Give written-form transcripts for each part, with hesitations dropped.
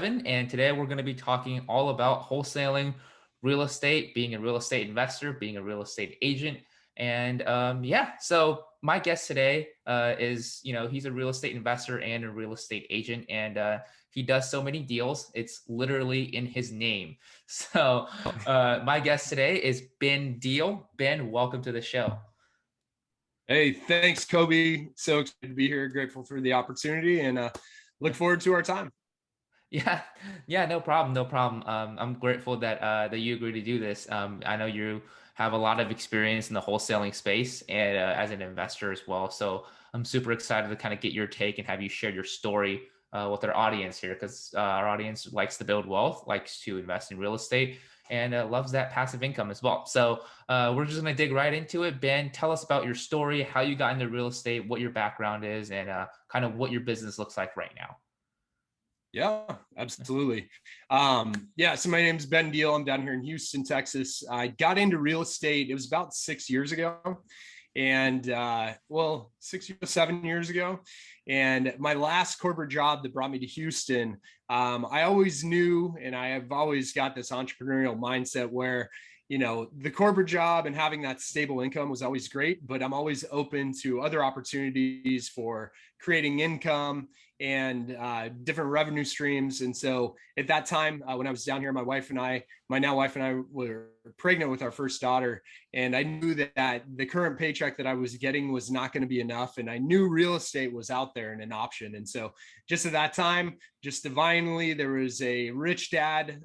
and today we're going to be talking all about wholesaling real estate, being a real estate investor, being a real estate agent. And so my guest today is, he's a real estate investor and a real estate agent, and he does so many deals. It's literally in his name. So my guest today is Ben Deal. Ben, welcome to the show. Hey, thanks, Kobe. So excited to be here. Grateful for the opportunity and look forward to our time. Yeah, yeah, no problem, no problem. I'm grateful that you agreed to do this. I know you have a lot of experience in the wholesaling space and as an investor as well. So I'm super excited to kind of get your take and have you share your story with our audience here, because our audience likes to build wealth, likes to invest in real estate, and loves that passive income as well. So we're just gonna dig right into it. Ben, tell us about your story, how you got into real estate, what your background is, and kind of what your business looks like right now. Yeah, absolutely. So my name's Ben Deal. I'm down here in Houston, Texas. I got into real estate. It was about 6 years ago. And 7 years ago. And my last corporate job that brought me to Houston, I always knew, and I have always got this entrepreneurial mindset where, the corporate job and having that stable income was always great, but I'm always open to other opportunities for creating income and different revenue streams. And so at that time, when I was down here, my now wife and I were pregnant with our first daughter. And I knew that the current paycheck that I was getting was not going to be enough. And I knew real estate was out there and an option. And so just at that time, just divinely, there was a rich dad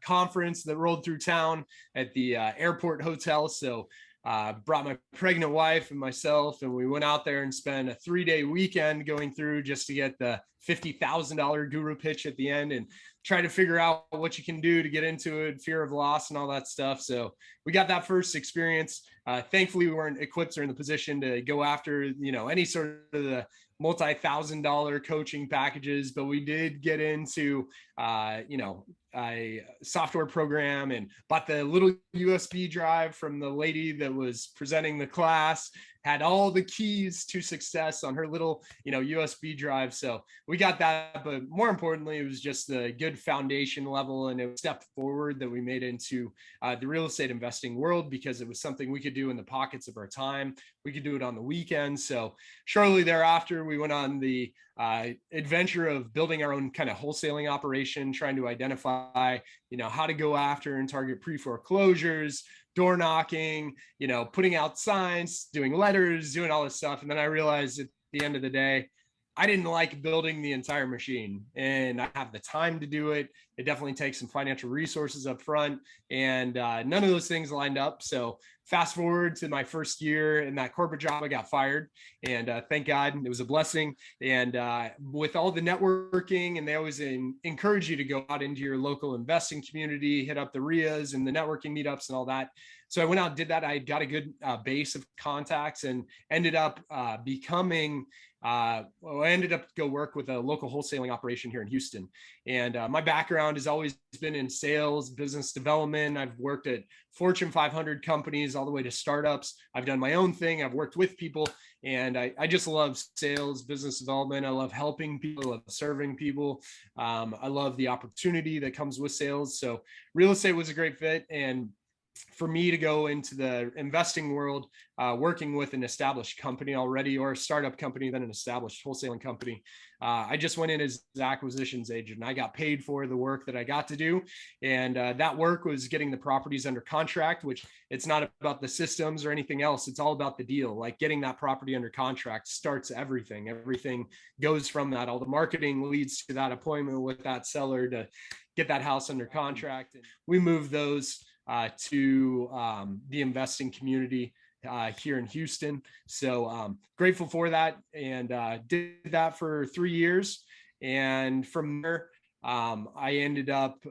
conference that rolled through town at the airport hotel. So brought my pregnant wife and myself, and we went out there and spent a 3-day weekend going through just to get the $50,000 guru pitch at the end and try to figure out what you can do to get into it, fear of loss and all that stuff. So we got that first experience. Thankfully, we weren't equipped or in the position to go after, any sort of the multi-$1,000 coaching packages, but we did get into, a software program and bought the little USB drive from the lady that was presenting the class, had all the keys to success on her little, USB drive. So we got that, but more importantly, it was just a good foundation level and a step forward that we made into the real estate investing world, because it was something we could do in the pockets of our time. We could do it on the weekends. So shortly thereafter, we went on the adventure of building our own kind of wholesaling operation, trying to identify, how to go after and target pre-foreclosures, door knocking, putting out signs, doing letters, doing all this stuff. And then I realized at the end of the day, I didn't like building the entire machine, and I have the time to do it. It definitely takes some financial resources up front, and none of those things lined up. So fast forward to my first year in that corporate job, I got fired, and thank God, it was a blessing. And with all the networking, and they always encourage you to go out into your local investing community, hit up the RIAs and the networking meetups and all that. So I went out and did that. I got a good base of contacts and ended up I ended up to go work with a local wholesaling operation here in Houston. And my background has always been in sales, business development. I've worked at Fortune 500 companies all the way to startups. I've done my own thing. I've worked with people, and I just love sales, business development. I love helping people, I love serving people. I love the opportunity that comes with sales. So real estate was a great fit. And for me to go into the investing world, working with an established company already, or a startup company, then an established wholesaling company, I just went in as an acquisitions agent. I got paid for the work that I got to do. And that work was getting the properties under contract, which it's not about the systems or anything else. It's all about the deal. Like getting that property under contract starts everything. Everything goes from that. All the marketing leads to that appointment with that seller to get that house under contract. And we move those to the investing community here in Houston. So grateful for that, and did that for 3 years. And from there, I ended up,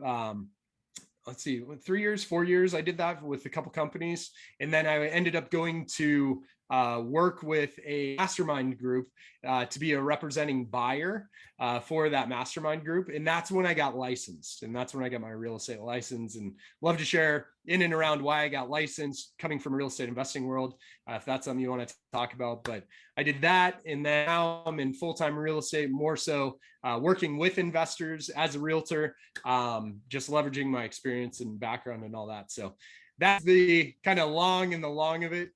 3 years, 4 years, I did that with a couple companies. And then I ended up going to work with a mastermind group to be a representing buyer for that mastermind group. And that's when I got licensed. And that's when I got my real estate license. And love to share in and around why I got licensed coming from real estate investing world, if that's something you want to talk about. But I did that. And now I'm in full-time real estate, more so working with investors as a realtor, just leveraging my experience and background and all that. So that's the kind of long and the long of it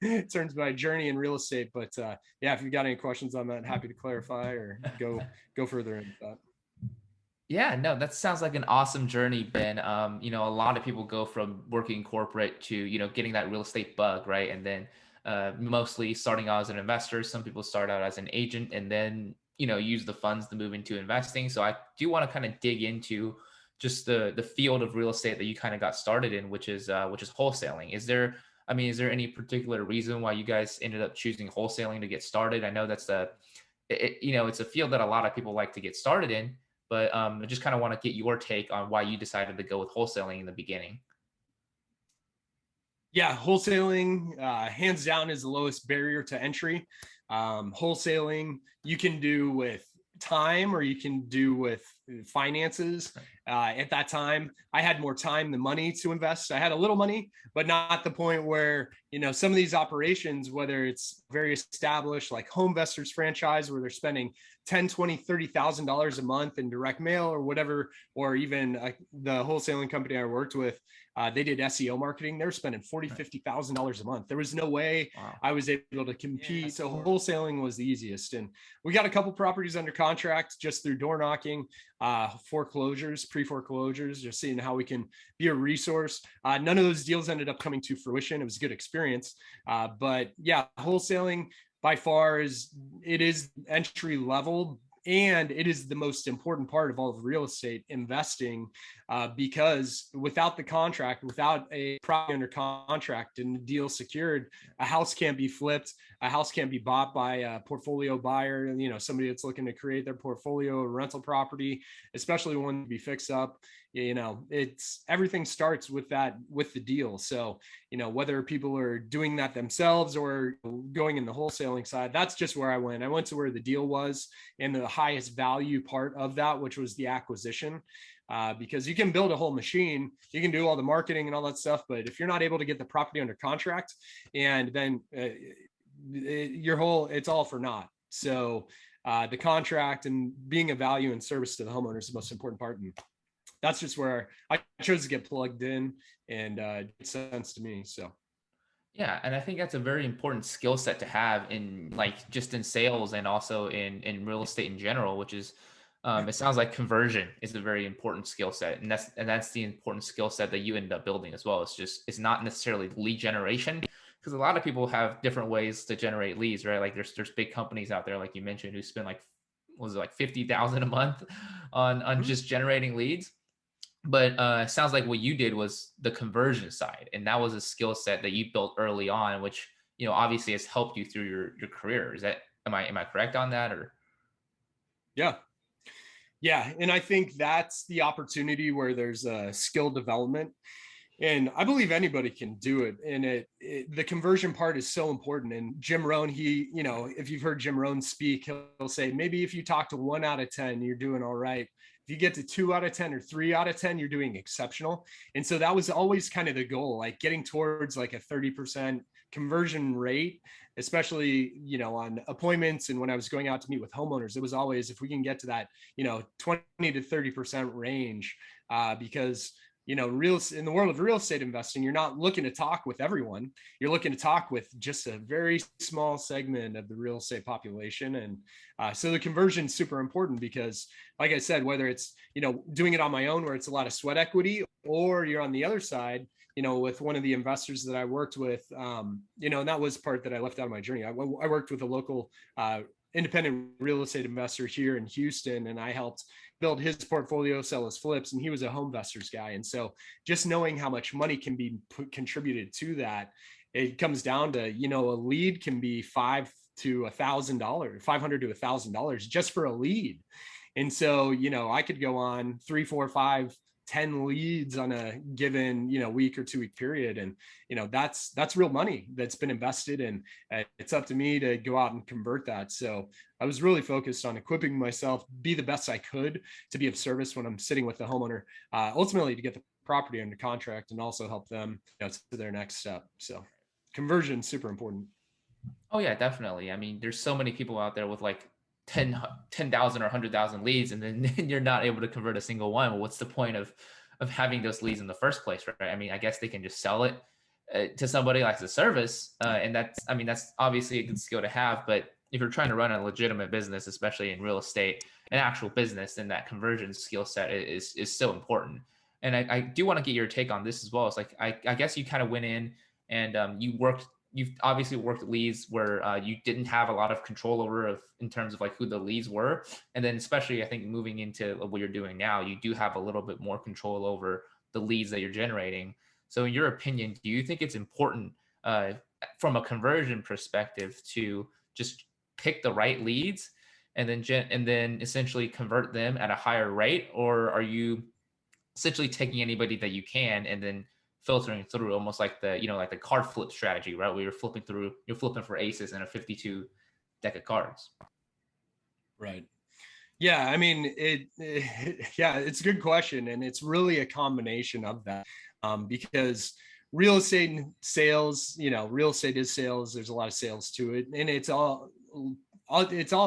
in terms of my journey in real estate. But yeah, if you've got any questions on that, happy to clarify or go further into that. Yeah, no, that sounds like an awesome journey, Ben. A lot of people go from working corporate to, getting that real estate bug, right? And then mostly starting out as an investor. Some people start out as an agent and then, use the funds to move into investing. So I do want to kind of dig into just the field of real estate that you kind of got started in, which is wholesaling. Is there any particular reason why you guys ended up choosing wholesaling to get started? I know it's a field that a lot of people like to get started in, but I just kind of want to get your take on why you decided to go with wholesaling in the beginning. Yeah, wholesaling, hands down, is the lowest barrier to entry. Wholesaling you can do with time or you can do with finances. At that time, I had more time than money to invest. I had a little money, but not the point where, some of these operations, whether it's very established like Home Investors franchise, where they're spending 10, 20, $30,000 a month in direct mail or whatever, or even the wholesaling company I worked with, they did SEO marketing. They were spending $40,000, $50,000 a month. There was no way Wow. I was able to compete. So wholesaling was the easiest. And we got a couple properties under contract just through door knocking, foreclosures, pre-foreclosures, just seeing how we can be a resource. None of those deals ended up coming to fruition. It was a good experience. But yeah, wholesaling by far is entry level, and it is the most important part of all of real estate investing, because without the contract, without a property under contract and the deal secured, a house can't be flipped, a house can't be bought by a portfolio buyer, somebody that's looking to create their portfolio of rental property, especially one to be fixed up. It's everything starts with the deal. So whether people are doing that themselves or going in the wholesaling side, that's just where I went to where the deal was and the highest value part of that, which was the acquisition. Because you can build a whole machine, you can do all the marketing and all that stuff, but if you're not able to get the property under contract, and then it's all for naught. So the contract and being a value and service to the homeowner is the most important part. And that's just where I chose to get plugged in, and it made sense to me. So Yeah, and I think that's a very important skill set to have in like just in sales and also in real estate in general, which is it sounds like conversion is a very important skill set, and that's the important skill set that you end up building as well. It's not necessarily lead generation, because a lot of people have different ways to generate leads, right? Like there's big companies out there, like you mentioned, who spend like, was it like 50,000 a month on just generating leads. But it sounds like what you did was the conversion side, and that was a skill set that you built early on, which obviously has helped you through your career. Is that am I correct on that? Or yeah. Yeah. And I think that's the opportunity where there's a skill development. And I believe anybody can do it. And the conversion part is so important. And Jim Rohn, if you've heard Jim Rohn speak, he'll say, maybe if you talk to 1 out of 10, you're doing all right. If you get to 2 out of 10 or 3 out of 10, you're doing exceptional. And so that was always kind of the goal, like getting towards like a 30% conversion rate, especially, on appointments. And when I was going out to meet with homeowners, it was always, if we can get to that, 20 to 30% range, because in the world of real estate investing, you're not looking to talk with everyone. You're looking to talk with just a very small segment of the real estate population. And so the conversion is super important because, like I said, whether it's, doing it on my own, where it's a lot of sweat equity, or you're on the other side, with one of the investors that I worked with, and that was part that I left out of my journey. I worked with a local independent real estate investor here in Houston, and I helped build his portfolio, sell his flips, and he was a home investors guy. And so just knowing how much money can be contributed to that, it comes down to, a lead can be $500 to $1,000 just for a lead. And so, I could go on 3, 4, 5 10 leads on a given, week or 2 week period. And, that's real money that's been invested, and it's up to me to go out and convert that. So I was really focused on equipping myself, be the best I could to be of service when I'm sitting with the homeowner, ultimately to get the property under contract and also help them, to their next step. So conversion super important. Oh yeah, definitely. I mean, there's so many people out there with like 10,000 or 100,000 leads, and then you're not able to convert a single one. Well, what's the point of having those leads in the first place, right? I mean, I guess they can just sell it to somebody like a service, and that's, I mean, that's obviously a good skill to have. But if you're trying to run a legitimate business, especially in real estate, an actual business, then that conversion skill set is so important. And I do want to get your take on this as well. It's like I guess you kind of went in and you've obviously worked leads where you didn't have a lot of control over in terms of like who the leads were, and then especially I think moving into what you're doing now, you do have a little bit more control over the leads that you're generating. So in your opinion, do you think it's important uh, from a conversion perspective to just pick the right leads and then and then essentially convert them at a higher rate, or are you essentially taking anybody that you can and then filtering through, almost like the, like the card flip strategy, right? Where you're flipping for aces in a 52 deck of cards. Right. Yeah, I mean, yeah, it's a good question, and it's really a combination of that, because real estate and sales, real estate is sales. There's a lot of sales to it, and it's all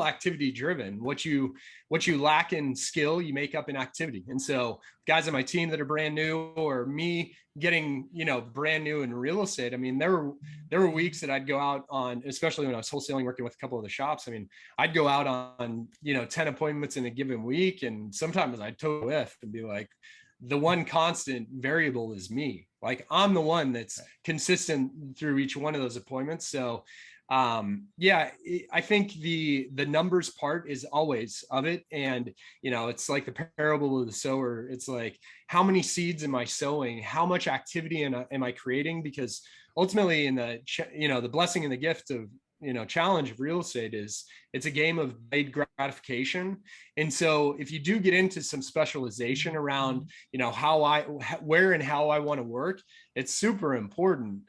activity driven. What you lack in skill, you make up in activity. And so guys on my team that are brand new, or me getting, brand new in real estate, I mean, there were weeks that I'd go out on, especially when I was wholesaling, working with a couple of the shops. I mean, I'd go out on, 10 appointments in a given week, and sometimes I'd totally whiff and be like, the one constant variable is me. Like, I'm the one that's consistent through each one of those appointments. So yeah, I think the numbers part is always of it. And it's like the parable of the sower. It's like, how many seeds am I sowing? How much activity am I creating? Because ultimately, in the blessing and the gift of, challenge of real estate is, it's a game of delayed gratification. And so if you do get into some specialization around, where and how I want to work, it's super important.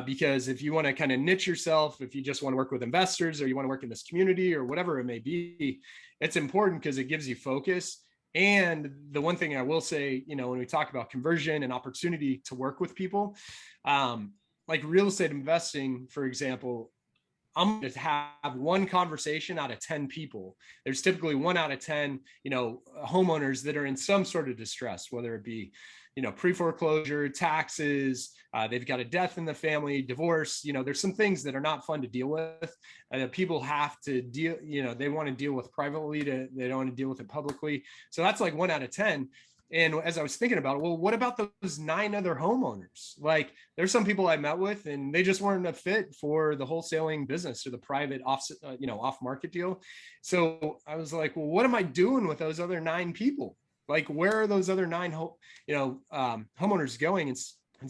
Because if you want to kind of niche yourself, if you just want to work with investors, or you want to work in this community, or whatever it may be, it's important because it gives you focus. And the one thing I will say, when we talk about conversion and opportunity to work with people, like real estate investing, for example, I'm going to have one conversation out of 10 people. There's typically 1 out of 10, homeowners that are in some sort of distress, whether it be, pre-foreclosure, taxes, they've got a death in the family, divorce. There's some things that are not fun to deal with. People have to deal, they want to deal with privately, they don't want to deal with it publicly. So that's like 1 out of 10. And as I was thinking about it, well, what about those 9 other homeowners? Like, there's some people I met with, and they just weren't a fit for the wholesaling business or the private off market deal. So I was like, well, what am I doing with those other 9 people? Like, where are those other 9 homeowners going? And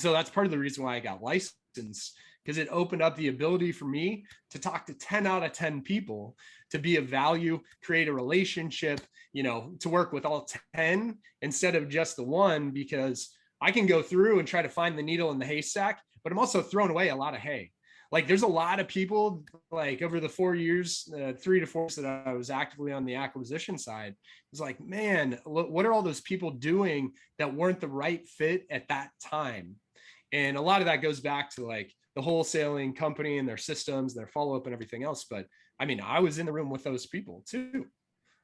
so that's part of the reason why I got licensed, because it opened up the ability for me to talk to 10 out of 10 people, to be of value, create a relationship, to work with all 10 instead of just the one, because I can go through and try to find the needle in the haystack, but I'm also throwing away a lot of hay. Like, there's a lot of people, like, over the 4 years, 3 to 4 years that I was actively on the acquisition side, it's like, man, what are all those people doing that weren't the right fit at that time? And a lot of that goes back to like the wholesaling company and their systems, their follow-up and everything else. But I mean, I was in the room with those people too.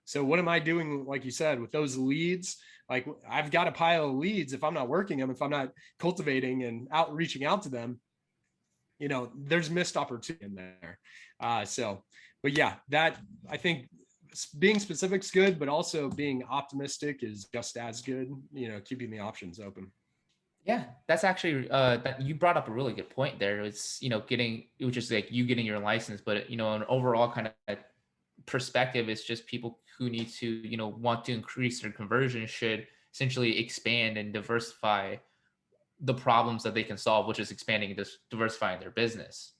So what am I doing, like you said, with those leads? Like, I've got a pile of leads. If I'm not working them, if I'm not cultivating and reaching out to them, there's missed opportunity in there. But yeah, that, I think, being specific is good, but also being optimistic is just as good, keeping the options open. Yeah, that's actually that you brought up a really good point there. It's, which is like you getting your license, but an overall kind of perspective is just people who need to, want to increase their conversion should essentially expand and diversify the problems that they can solve, which is expanding and diversifying their business.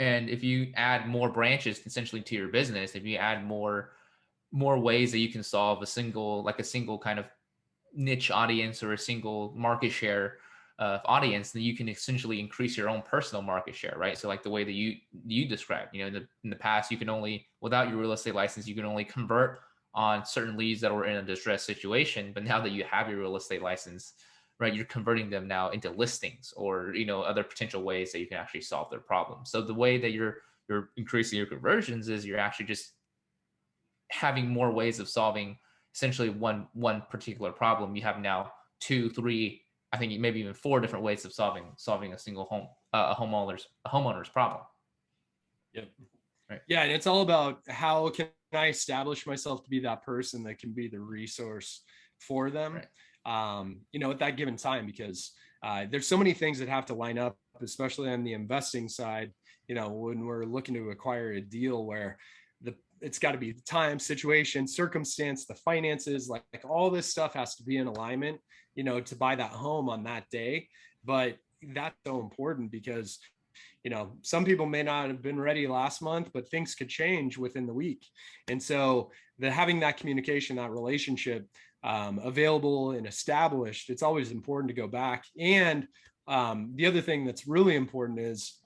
And if you add more branches essentially to your business, if you add more ways that you can solve a single kind of niche audience or a single market share audience, then you can essentially increase your own personal market share, right? So like the way that you described, in the past, you can only, without your real estate license, you can only convert on certain leads that were in a distressed situation. But now that you have your real estate license, right, you're converting them now into listings or other potential ways that you can actually solve their problem. So the way that you're increasing your conversions is you're actually just having more ways of solving essentially one particular problem. You have now two, three, I think maybe even four different ways of solving a single a homeowner's problem. Yep. Right. Yeah, and it's all about how can I establish myself to be that person that can be the resource for them, Right. at that given time, because there's so many things that have to line up, especially on the investing side. When we're looking to acquire a deal where it's got to be the time, situation, circumstance, the finances, like all this stuff has to be in alignment, to buy that home on that day. But that's so important because some people may not have been ready last month, but things could change within the week. And so having that communication, that relationship available and established, it's always important to go back. And the other thing that's really important is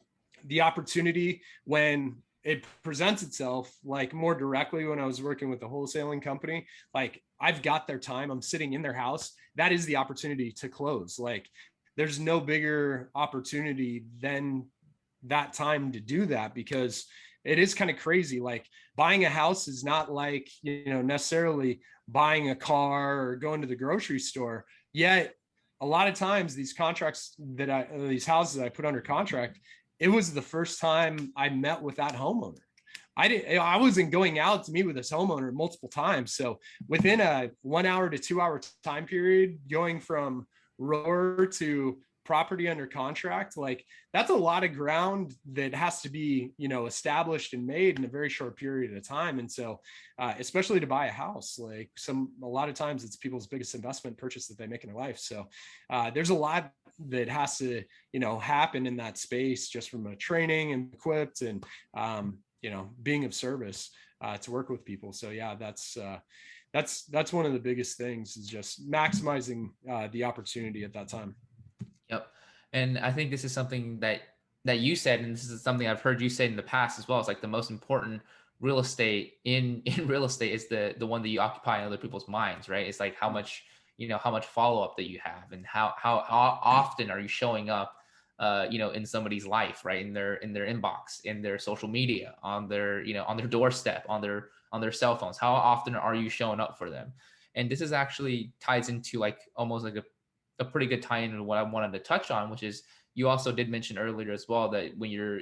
the opportunity when it presents itself, like more directly when I was working with the wholesaling company, like I've got their time, I'm sitting in their house. That is the opportunity to close. Like there's no bigger opportunity than that time to do that, because it is kind of crazy. Like buying a house is not like, necessarily buying a car or going to the grocery store. Yet a lot of times these these houses I put under contract, it was the first time I met with that homeowner. I wasn't going out to meet with this homeowner multiple times. So within a 1 hour to 2 hour time period, going from roar to property under contract, like that's a lot of ground that has to be, established and made in a very short period of time. And so, especially to buy a house, like a lot of times it's people's biggest investment purchase that they make in their life. So there's a lot that has to, happen in that space, just from a training and equipped and, being of service to work with people. So yeah, that's one of the biggest things, is just maximizing the opportunity at that time. Yep. And I think this is something that you said, and this is something I've heard you say in the past as well. It's like the most important real estate in real estate is the one that you occupy in other people's minds, right? It's like how much follow up that you have, and how often are you showing up, in somebody's life, right? In their inbox, in their social media, on their doorstep, on their cell phones. How often are you showing up for them? And this is actually ties into like almost like a pretty good tie-in to what I wanted to touch on, which is you also did mention earlier as well that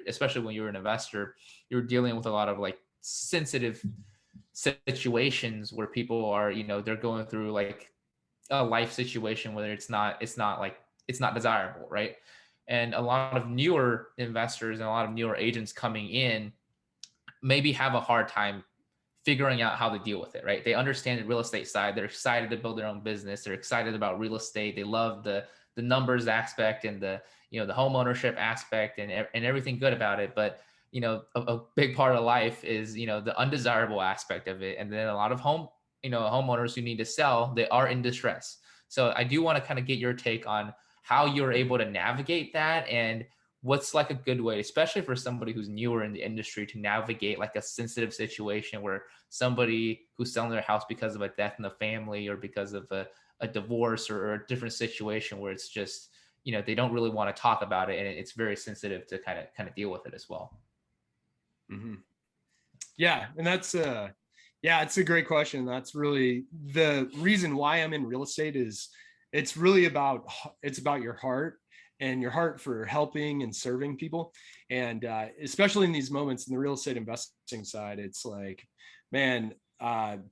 especially when you're an investor, you're dealing with a lot of like sensitive situations where people are, they're going through like a life situation where it's not desirable, right? And a lot of newer investors and a lot of newer agents coming in maybe have a hard time figuring out how to deal with it, right? They understand the real estate side. They're excited to build their own business. They're excited about real estate. They love the numbers aspect and the home ownership aspect and everything good about it. But a big part of life is the undesirable aspect of it. And then a lot of homeowners who need to sell, they are in distress. So I do want to kind of get your take on how you're able to navigate that, and what's like a good way, especially for somebody who's newer in the industry, to navigate like a sensitive situation where somebody who's selling their house because of a death in the family or because of a divorce or a different situation where it's just, they don't really want to talk about it, and it's very sensitive to kind of deal with it as well. Mm-hmm. Yeah. And it's a great question. That's really the reason why I'm in real estate. Is it's about your heart, and your heart for helping and serving people. And especially in these moments in the real estate investing side, it's like, man,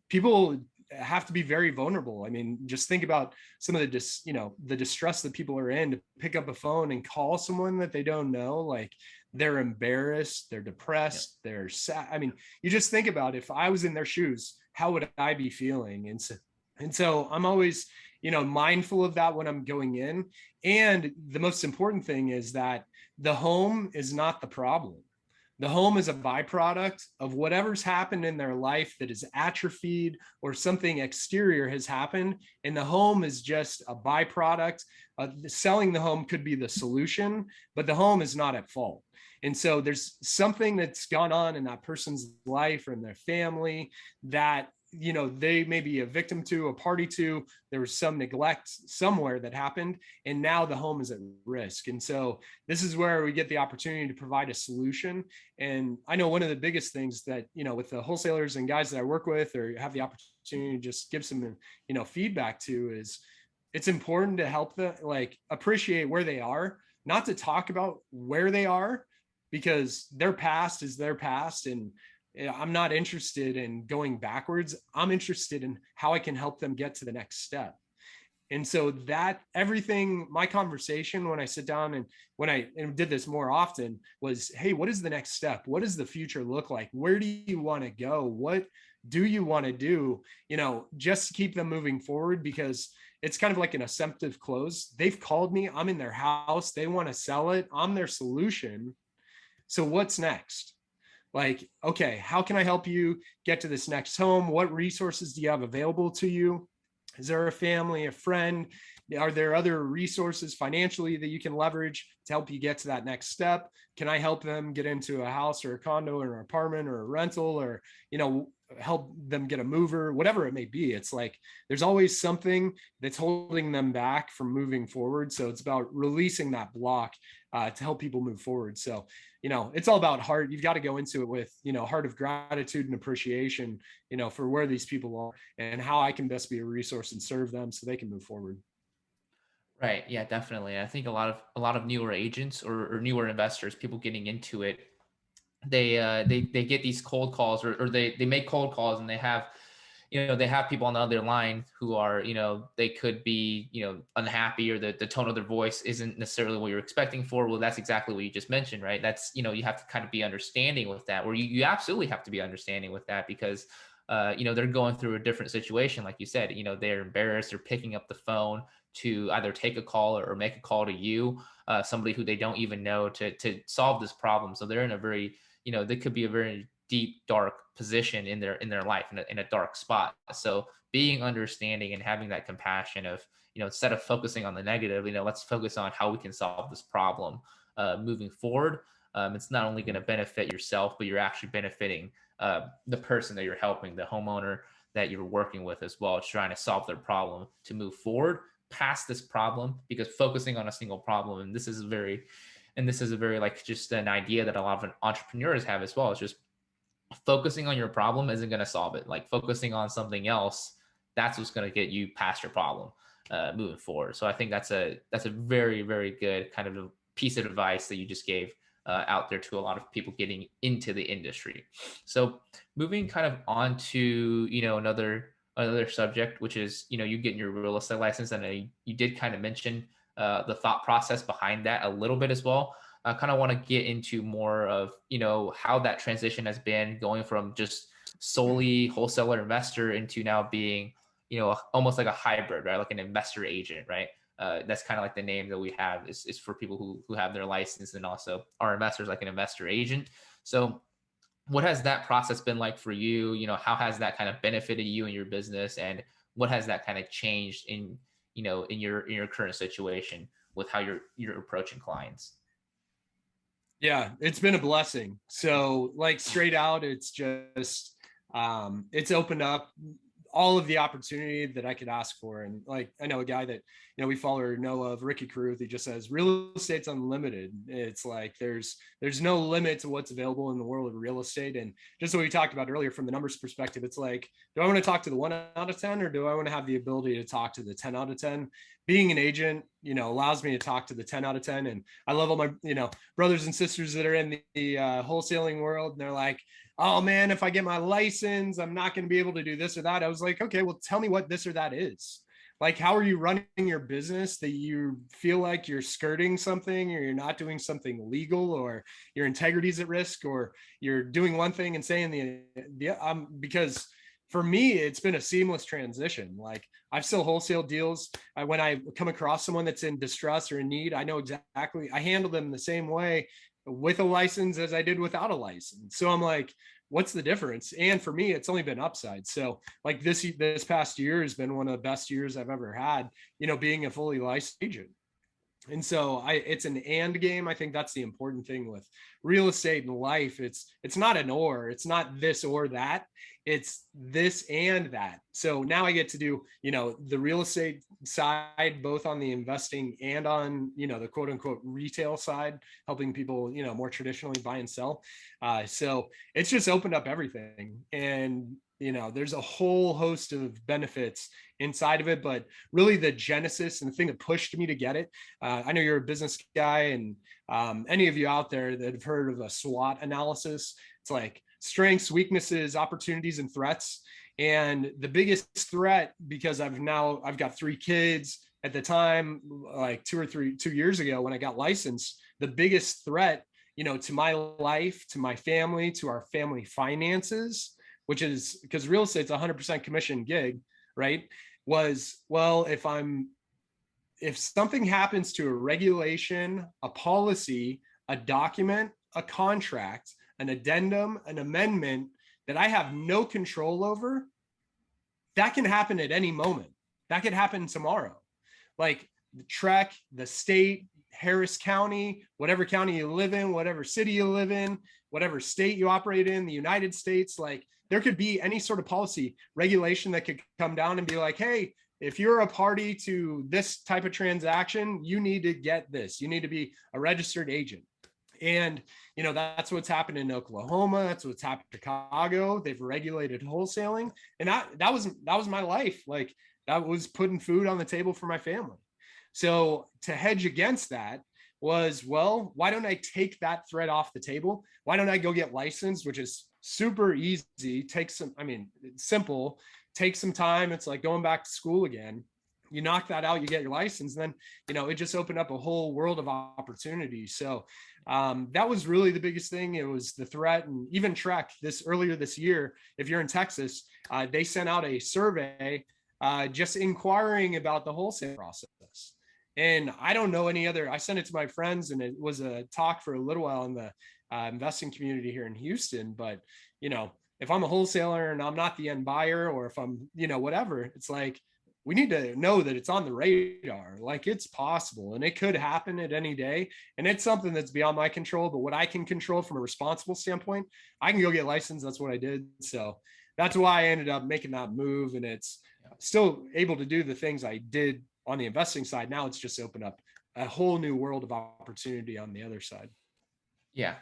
people have to be very vulnerable. I mean, just think about some of the distress that people are in, to pick up a phone and call someone that they don't know. Like they're embarrassed, they're depressed, they're sad. I mean, you just think about, if I was in their shoes, how would I be feeling? And so I'm always, mindful of that when I'm going in. And the most important thing is that the home is not the problem. The home is a byproduct of whatever's happened in their life that is atrophied or something exterior has happened. And the home is just a byproduct. Selling the home could be the solution, but the home is not at fault. And so there's something that's gone on in that person's life or in their family that, you know, they may be a victim to, a party to. There was some neglect somewhere that happened, and now the home is at risk. And so this is where we get the opportunity to provide a solution. And I know one of the biggest things that, you know, with the wholesalers and guys that I work with or have the opportunity to just give some, you know, feedback to is it's important to help them like appreciate where they are, not to talk about where they are, because their past is their past. And I'm not interested in going backwards. I'm interested in how I can help them get to the next step. And so that everything, my conversation when I sit down and did this more often was, hey, what is the next step? What does the future look like? Where do you want to go? What do you want to do? You know, just to keep them moving forward, because it's kind of like an assumptive close. They've called me, I'm in their house, they want to sell it, I'm their solution. So what's next? Like, okay, how can I help you get to this next home? What resources do you have available to you? Is there a family, a friend? Are there other resources financially that you can leverage to help you get to that next step? Can I help them get into a house or a condo or an apartment or a rental, or, you know, help them get a mover, whatever it may be? It's like there's always something that's holding them back from moving forward. So it's about releasing that block to help people move forward. So, you know, it's all about heart. You've got to go into it with, you know, heart of gratitude and appreciation, you know, for where these people are and how I can best be a resource and serve them so they can move forward. Right. Yeah, definitely. I think a lot of newer agents or newer investors, people getting into it, they get these cold calls, or they make cold calls, and they have, they have people on the other line who are, they could be, unhappy, or the tone of their voice isn't necessarily what you're expecting for. Well, that's exactly what you just mentioned, right? That's, you have to kind of be understanding with that, where you absolutely have to be understanding with that, because they're going through a different situation. Like you said, they're embarrassed, they're picking up the phone to either take a call or make a call to you, somebody who they don't even know, to solve this problem. So they're in a very, they could be a very deep, dark position in their life, in a dark spot. So being understanding and having that compassion of, instead of focusing on the negative, let's focus on how we can solve this problem moving forward. It's not only going to benefit yourself, but you're actually benefiting the person that you're helping, the homeowner that you're working with as well, trying to solve their problem to move forward past this problem. Because focusing on a single problem, and this is a very like just an idea that a lot of entrepreneurs have as well, is just focusing on your problem isn't going to solve it. Like focusing on something else, that's what's going to get you past your problem moving forward. So I think that's a very, very good kind of a piece of advice that you just gave out there to a lot of people getting into the industry. So moving kind of on to, another subject, which is, you getting your real estate license. And you did kind of mention the thought process behind that a little bit as well. I kind of want to get into more of, how that transition has been, going from just solely wholesaler investor into now being, almost like a hybrid, right? Like an investor agent, right? That's kind of like the name that we have is for people who have their license, and also our investors, like an investor agent. So what has that process been like for you? How has that kind of benefited you and your business, and what has that kind of changed in your current situation with how you're approaching clients? Yeah, it's been a blessing. So like straight out, it's just it's opened up all of the opportunity that I could ask for. And like I know a guy that we follow or know of, Ricky Caruth. He just says real estate's unlimited. It's like there's no limit to what's available in the world of real estate. And just what we talked about earlier from the numbers perspective, it's like, do I want to talk to the 1 out of 10, or do I want to have the ability to talk to the 10 out of 10? Being an agent, allows me to talk to the 10 out of 10. And I love all my brothers and sisters that are in the wholesaling world, and they're like, oh man, if I get my license, I'm not going to be able to do this or that. I was like, okay, well, tell me what this or that is. Like, how are you running your business that you feel like you're skirting something, or you're not doing something legal, or your integrity is at risk, or you're doing one thing and saying because for me, it's been a seamless transition. Like, I've still wholesale deals. When I come across someone that's in distress or in need, I know exactly, I handle them the same way with a license as I did without a license. So I'm like, what's the difference? And for me, it's only been upside. So like this past year has been one of the best years I've ever had, being a fully licensed agent. And so it's an and game. I think that's the important thing with real estate and life. It's not an or, it's not this or that, it's this and that. So now I get to do, the real estate side, both on the investing and on, the quote unquote retail side, helping people, more traditionally buy and sell. So it's just opened up everything. And there's a whole host of benefits inside of it, but really the genesis and the thing that pushed me to get it. I know you're a business guy, and any of you out there that have heard of a SWOT analysis, it's like strengths, weaknesses, opportunities, and threats. And the biggest threat, because I've got 3 kids at the time, like 2 years ago when I got licensed, the biggest threat, to my life, to my family, to our family finances, which is because real estate's 100% commission gig, right? Was, well, if something happens to a regulation, a policy, a document, a contract, an addendum, an amendment that I have no control over, that can happen at any moment. That could happen tomorrow. Like the TREC, the state, Harris County, whatever county you live in, whatever city you live in, whatever state you operate in, the United States, like there could be any sort of policy regulation that could come down and be like, hey, if you're a party to this type of transaction, you need to get this. You need to be a registered agent. And, that's what's happened in Oklahoma. That's what's happened in Chicago. They've regulated wholesaling. And that was my life. Like that was putting food on the table for my family. So to hedge against that was, well, why don't I take that threat off the table? Why don't I go get licensed, which is super easy. It's simple, take some time. It's like going back to school again. You knock that out, you get your license, and then, it just opened up a whole world of opportunity. So that was really the biggest thing. It was the threat. And even TREC earlier this year, if you're in Texas, they sent out a survey just inquiring about the wholesale process. And I don't know any other, I sent it to my friends, and it was a talk for a little while in the investing community here in Houston. But, if I'm a wholesaler and I'm not the end buyer, or if I'm, whatever, it's like, we need to know that it's on the radar. Like it's possible and it could happen at any day. And it's something that's beyond my control, but what I can control from a responsible standpoint, I can go get licensed. That's what I did. So that's why I ended up making that move. And it's still able to do the things I did on the investing side. Now it's just opened up a whole new world of opportunity on the other side. Yeah.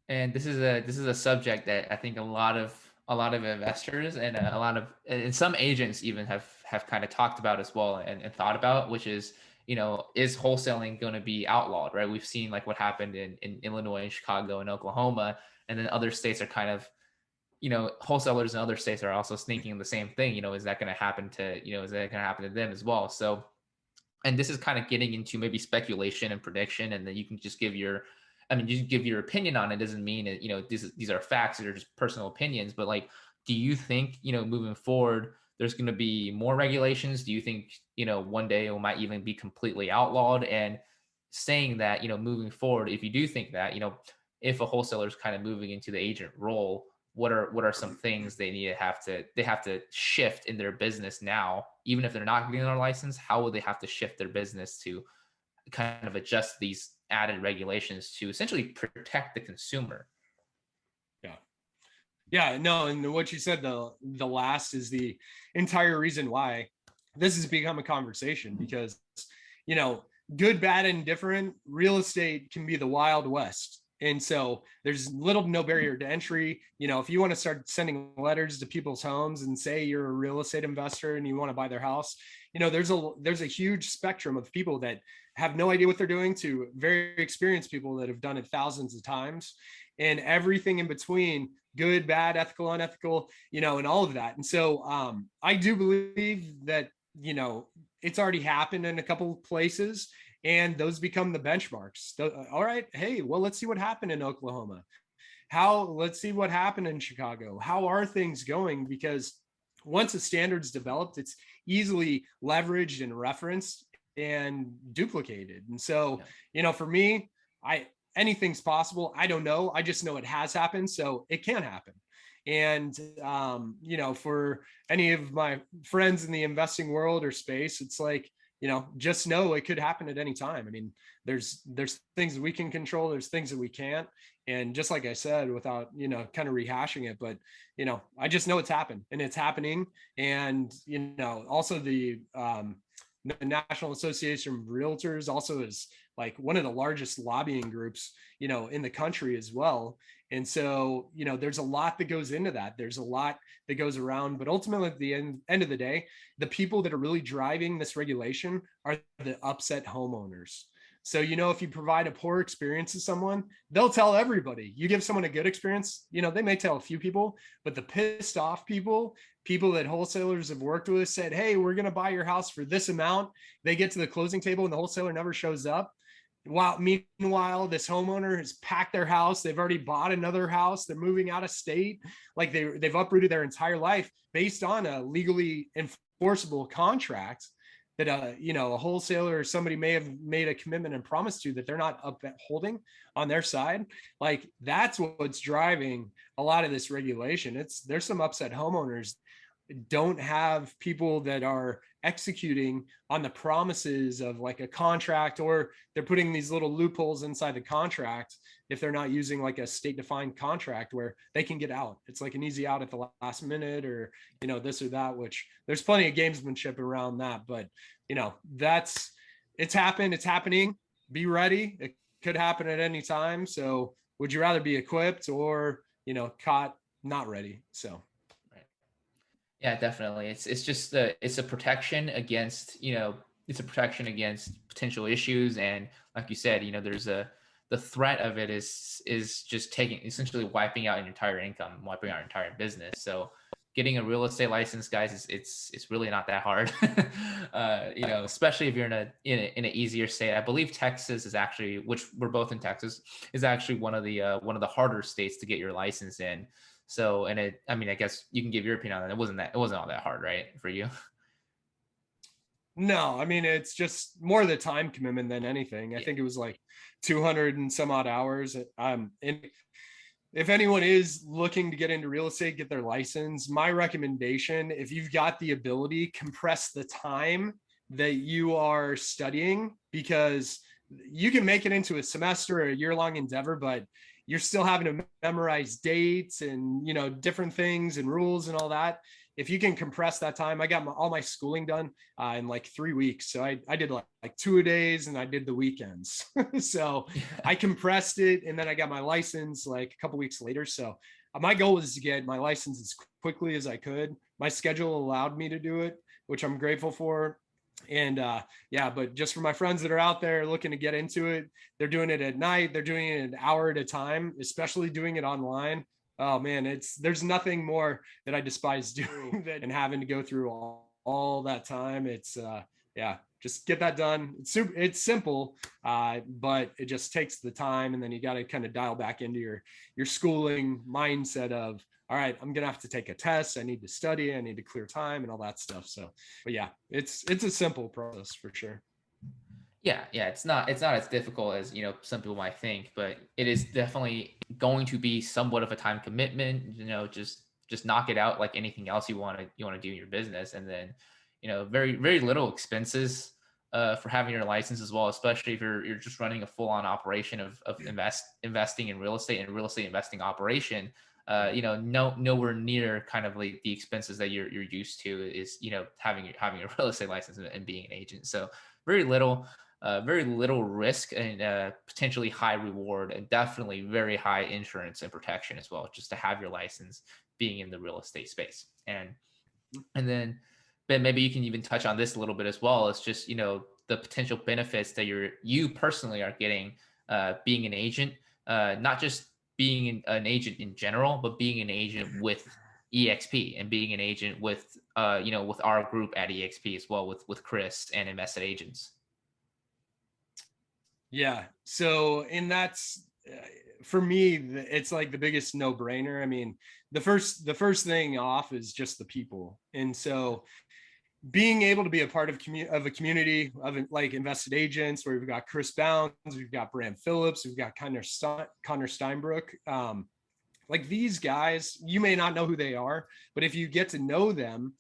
And this is a subject that I think a lot of investors and some agents even have kind of talked about as well, and thought about, which is, is wholesaling going to be outlawed, right? We've seen like what happened in Illinois and Chicago and Oklahoma, and then other states are kind of, wholesalers in other states are also thinking the same thing. Is that going to happen to, is that going to happen to them as well? So, and this is kind of getting into maybe speculation and prediction, and then you can just give your, you give your opinion on it. Doesn't mean that, these are facts, they're just personal opinions. But like, do you think, moving forward, there's going to be more regulations? Do you think, one day it might even be completely outlawed? And saying that, moving forward, if you do think that, if a wholesaler is kind of moving into the agent role, what are some things they have to shift in their business now, even if they're not getting their license? How would they have to shift their business to kind of adjust these added regulations to essentially protect the consumer? Yeah, no, and what you said, the last is the entire reason why this has become a conversation, because good, bad, and different, real estate can be the Wild West. And so there's little to no barrier to entry. If you want to start sending letters to people's homes and say you're a real estate investor and you want to buy their house, there's a huge spectrum of people that have no idea what they're doing to very experienced people that have done it thousands of times, and everything in between, good, bad, ethical, unethical, and all of that. And so I do believe that, it's already happened in a couple of places, and those become the benchmarks. All right, hey, well, let's see what happened in Oklahoma. Let's see what happened in Chicago. How are things going? Because once a standard's developed, it's easily leveraged and referenced and duplicated. And so, for me, anything's possible. I don't know. I just know it has happened. So it can happen. And, for any of my friends in the investing world or space, it's like, just know it could happen at any time. I mean, there's things we can control, there's things that we can't. And just like I said, without, kind of rehashing it, but, I just know it's happened and it's happening. And, also the National Association of Realtors also is like one of the largest lobbying groups, in the country as well. And so, there's a lot that goes into that. There's a lot that goes around, but ultimately at the end of the day, the people that are really driving this regulation are the upset homeowners. So, if you provide a poor experience to someone, they'll tell everybody. You give someone a good experience, they may tell a few people, but the pissed off people that wholesalers have worked with said, hey, we're going to buy your house for this amount. They get to the closing table and the wholesaler never shows up. Meanwhile, this homeowner has packed their house. They've already bought another house. They're moving out of state. Like they've uprooted their entire life based on a legally enforceable contract that a wholesaler or somebody may have made a commitment and promise to that they're not upholding on their side. Like that's what's driving a lot of this regulation. There's some upset homeowners don't have people that are executing on the promises of like a contract, or they're putting these little loopholes inside the contract if they're not using like a state defined contract where they can get out. It's like an easy out at the last minute, or this or that, which there's plenty of gamesmanship around that. But it's happened, it's happening. Be ready, it could happen at any time. So would you rather be equipped or caught not ready? So Yeah, definitely. It's just it's a protection against, it's a protection against potential issues. And like you said, there's the threat of it is just taking, essentially wiping out your entire income, wiping out your entire business. So getting a real estate license, guys, it's really not that hard. Especially if you're in an easier state. I believe Texas is actually, which we're both in Texas, is actually one of the harder states to get your license in. So, I mean, I guess you can give your opinion on that. It wasn't all that hard, right, for you? no, I mean, it's just more the time commitment than anything. I Yeah. think it was like 200 and some odd hours. And if anyone is looking to get into real estate, get their license, my recommendation, if you've got the ability, compress the time that you are studying, because you can make it into a semester or a year-long endeavor, but you're still having to memorize dates and different things and rules and all that. If you can compress that time, I got all my schooling done in like 3 weeks. So I did like 2 days and I did the weekends. So I compressed it, and then I got my license like a couple weeks later. So my goal was to get my license as quickly as I could. My schedule allowed me to do it, which I'm grateful for. And but just for my friends that are out there looking to get into it, they're doing it at night, they're doing it an hour at a time, especially doing it online. Oh man, there's nothing more that I despise doing than and having to go through all that time. Just get that done. It's simple, but it just takes the time, and then you got to kind of dial back into your schooling mindset of, all right, I'm gonna have to take a test, I need to study, I need to clear time and all that stuff. So but yeah, it's a simple process for sure. Yeah, it's not as difficult as some people might think, but it is definitely going to be somewhat of a time commitment. Just knock it out like anything else you want to do in your business, and then very very little expenses for having your license as well, especially if you're just running a full on operation of investing in real estate and real estate investing operation. Nowhere near kind of like the expenses that you're used to is having a real estate license and being an agent. So very little very little risk and potentially high reward, and definitely very high insurance and protection as well, just to have your license being in the real estate space. And then Ben, maybe you can even touch on this a little bit as well. It's just the potential benefits that you personally are getting being an agent, not just being an agent in general, but being an agent with EXP and being an agent with with our group at EXP as well, with Chris and Invested Agents. Yeah. So, and that's for me, it's like the biggest no brainer. I mean, the first thing off is just the people. And so being able to be a part of a community of like invested agents where we've got Chris Bounds, we've got Bram Phillips, we've got Connor Steinbrook. Like these guys, you may not know who they are, but if you get to know them,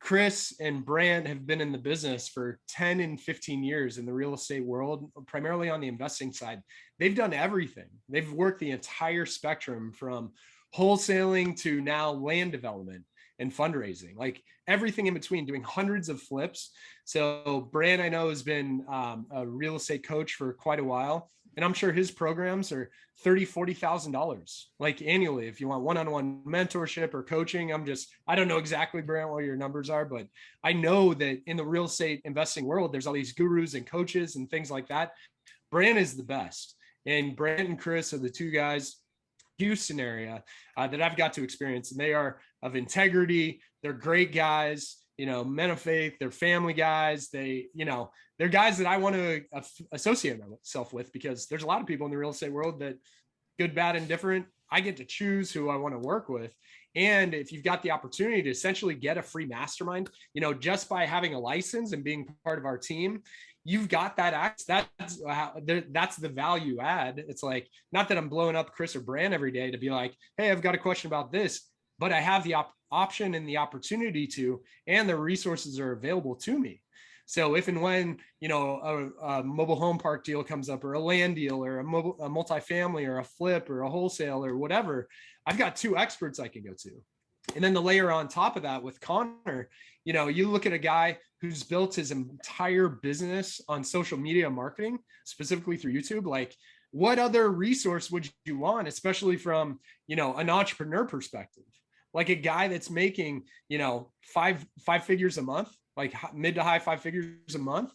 Chris and Brand have been in the business for 10 and 15 years in the real estate world, primarily on the investing side. They've done everything. They've worked the entire spectrum from wholesaling to now land development and fundraising, like everything in between, doing hundreds of flips. So Brand, I know, has been a real estate coach for quite a while. And I'm sure his programs are $30,000-$40,000 like annually if you want one-on-one mentorship or coaching. I don't know exactly, Brant, what your numbers are, but I know that in the real estate investing world, there's all these gurus and coaches and things like that. Brant is the best. And Brant and Chris are the two guys, Houston area, that I've got to experience. And they are of integrity. They're great guys, men of faith. They're family guys. They're guys that I want to associate myself with, because there's a lot of people in the real estate world that good, bad, and different. I get to choose who I want to work with. And if you've got the opportunity to essentially get a free mastermind, just by having a license and being part of our team, you've got that. That's the value add. It's like, not that I'm blowing up Chris or Brand every day to be like, hey, I've got a question about this, but I have the option and the opportunity to, and the resources are available to me. So if and when, a mobile home park deal comes up, or a land deal, or a multifamily, or a flip, or a wholesale, or whatever, I've got two experts I can go to. And then the layer on top of that with Connor, you look at a guy who's built his entire business on social media marketing, specifically through YouTube. Like, what other resource would you want, especially from, an entrepreneur perspective? Like a guy that's making, five figures a month, like mid to high five figures a month,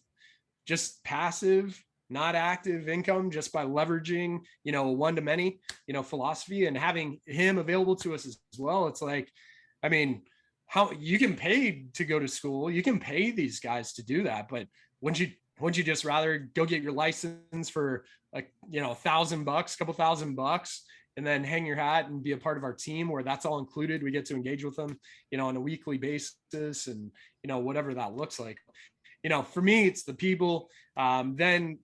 just passive, not active income, just by leveraging, a one-to-many, philosophy, and having him available to us as well. It's like, I mean, how you can pay to go to school, you can pay these guys to do that, but wouldn't you just rather go get your license for like, $1,000, couple $1,000, and then hang your hat and be a part of our team where that's all included? We get to engage with them, on a weekly basis, and, whatever that looks like. For me, it's the people. Then,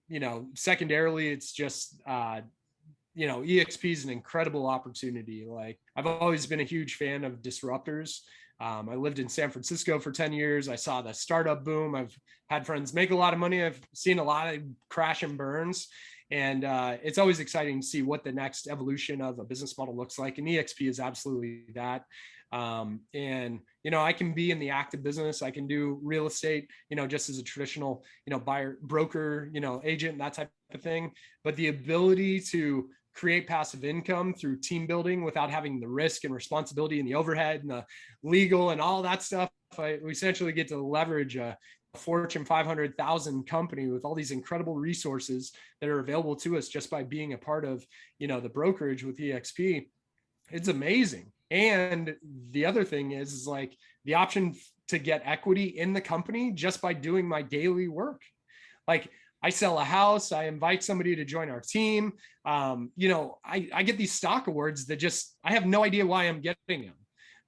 secondarily, it's just, EXP is an incredible opportunity. Like, I've always been a huge fan of disruptors. I lived in San Francisco for 10 years. I saw the startup boom. I've had friends make a lot of money. I've seen a lot of crash and burns. And it's always exciting to see what the next evolution of a business model looks like. And EXP is absolutely that. And, I can be in the active business. I can do real estate, just as a traditional, buyer, broker, agent, that type of thing. But the ability to create passive income through team building without having the risk and responsibility and the overhead and the legal and all that stuff, we essentially get to leverage a Fortune 500,000 company with all these incredible resources that are available to us just by being a part of, the brokerage with EXP. It's amazing. And the other thing is like the option to get equity in the company just by doing my daily work. Like, I sell a house, I invite somebody to join our team. I get these stock awards that I have no idea why I'm getting them.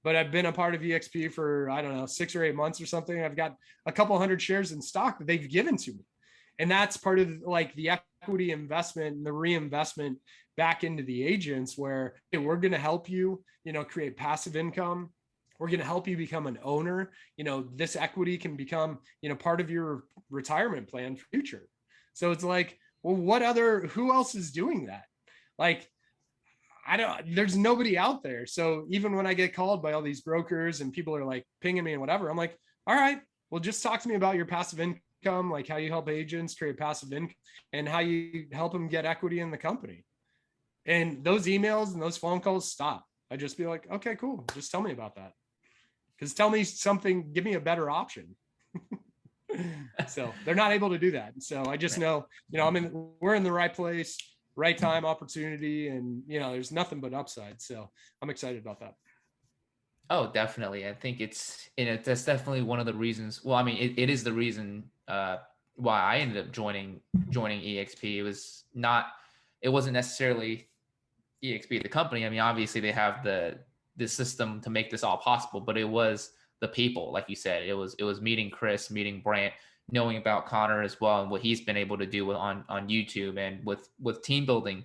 But I've been a part of EXP for, I don't know, 6 or 8 months or something. I've got a couple hundred shares in stock that they've given to me. And that's part of like the equity investment and the reinvestment back into the agents, where, hey, we're going to help you, create passive income. We're going to help you become an owner. This equity can become, part of your retirement plan for future. So it's like, well, who else is doing that? Like, there's nobody out there. So even when I get called by all these brokers and people are like pinging me and whatever, I'm like, all right, well, just talk to me about your passive income, like how you help agents create passive income and how you help them get equity in the company. And those emails and those phone calls stop. I just be like, okay, cool. Just tell me about that. Because tell me something, give me a better option. So they're not able to do that. So I just know, we're in the right place, right time, opportunity, and there's nothing but upside. So I'm excited about that. Oh, definitely. I think that's definitely one of the reasons. Well, I mean, it is the reason why I ended up joining EXP. It wasn't necessarily EXP the company. I mean, obviously they have the system to make this all possible, but it was the people. Like you said, it was meeting Chris, meeting Brant, knowing about Connor as well, and what he's been able to do on YouTube and with team building.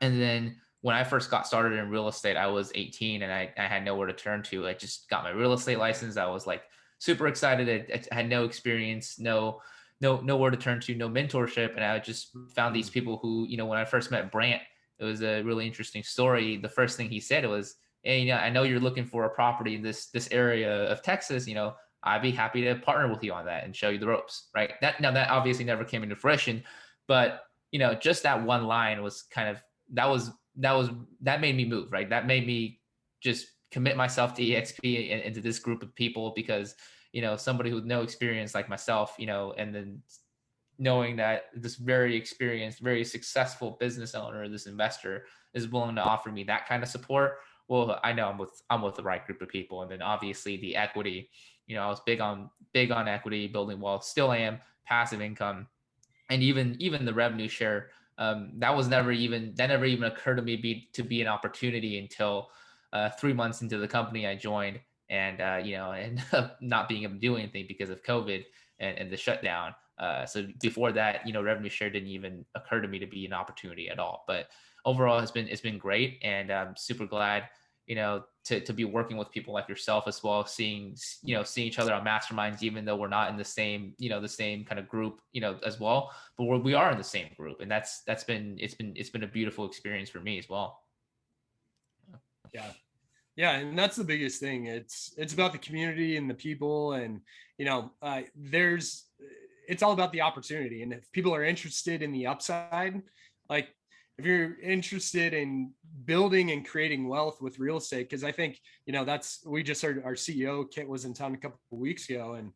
And then when I first got started in real estate, I was 18 and I had nowhere to turn to. I just got my real estate license. I was like super excited. I had no experience, nowhere to turn to, no mentorship. And I just found these people who, when I first met Brant, it was a really interesting story. The first thing he said was, "Hey, I know you're looking for a property in this area of Texas. I'd be happy to partner with you on that and show you the ropes." Right. That obviously never came into fruition, but just that one line was kind of that made me move, right? That made me just commit myself to EXP and into this group of people because somebody with no experience like myself, and then knowing that this very experienced, very successful business owner, this investor is willing to offer me that kind of support. Well, I know I'm with the right group of people, and then obviously the equity. I was big on equity, building wealth, still am, passive income, and even the revenue share. That never even occurred to me to be an opportunity until 3 months into the company I joined, and ended up not being able to do anything because of COVID and the shutdown. So before that, revenue share didn't even occur to me to be an opportunity at all. But overall, it's been great, and I'm super glad to be working with people like yourself as well, seeing each other on masterminds, even though we're not in the same kind of group as well, but we are in the same group, and it's been a beautiful experience for me as well. Yeah. Yeah, and that's the biggest thing. It's about the community and the people, and there's it's all about the opportunity. And if people are interested in the upside, like if you're interested in building and creating wealth with real estate, because I think that's we just heard our CEO Kit was in town a couple of weeks ago, and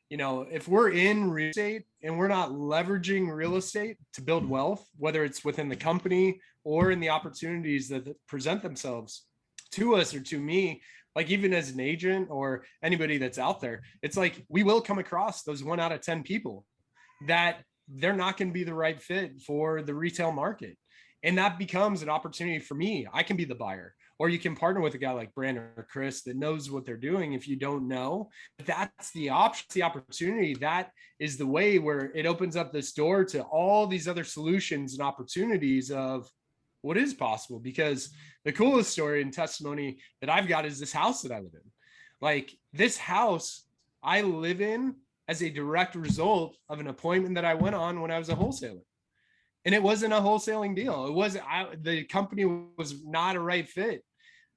if we're in real estate and we're not leveraging real estate to build wealth, whether it's within the company or in the opportunities that present themselves to us or to me, like even as an agent or anybody that's out there, it's like we will come across those 1 out of 10 people that they're not going to be the right fit for the retail market. And that becomes an opportunity for me. I can be the buyer, or you can partner with a guy like Brandon or Chris that knows what they're doing. If you don't know, that's the option, the opportunity. That is the way where it opens up this door to all these other solutions and opportunities of what is possible. Because the coolest story and testimony that I've got is this house that I live in. Like this house I live in as a direct result of an appointment that I went on when I was a wholesaler. And it wasn't a wholesaling deal. The company was not a right fit.